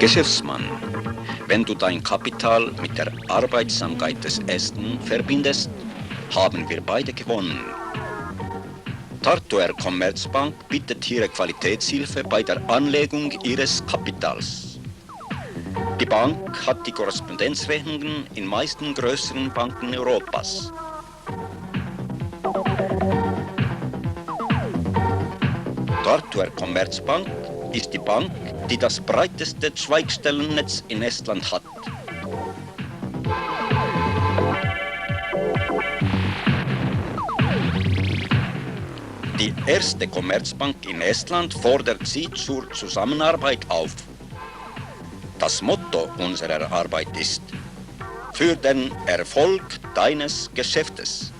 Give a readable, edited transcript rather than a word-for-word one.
Geschäftsmann, wenn du dein Kapital mit der Arbeitsamkeit des Ersten verbindest, haben wir beide gewonnen. Tartuer Commerzbank bietet hier Qualitätshilfe bei der Anlegung ihres Kapitals. Die Bank hat die Korrespondenzrechnungen in meisten größeren Banken Europas. Tartuer Commerzbank ist die Bank, die das breiteste Zweigstellennetz in Estland hat. Die erste Commerzbank in Estland fordert Sie zur Zusammenarbeit auf. Das Motto unserer Arbeit ist: für den Erfolg deines Geschäftes.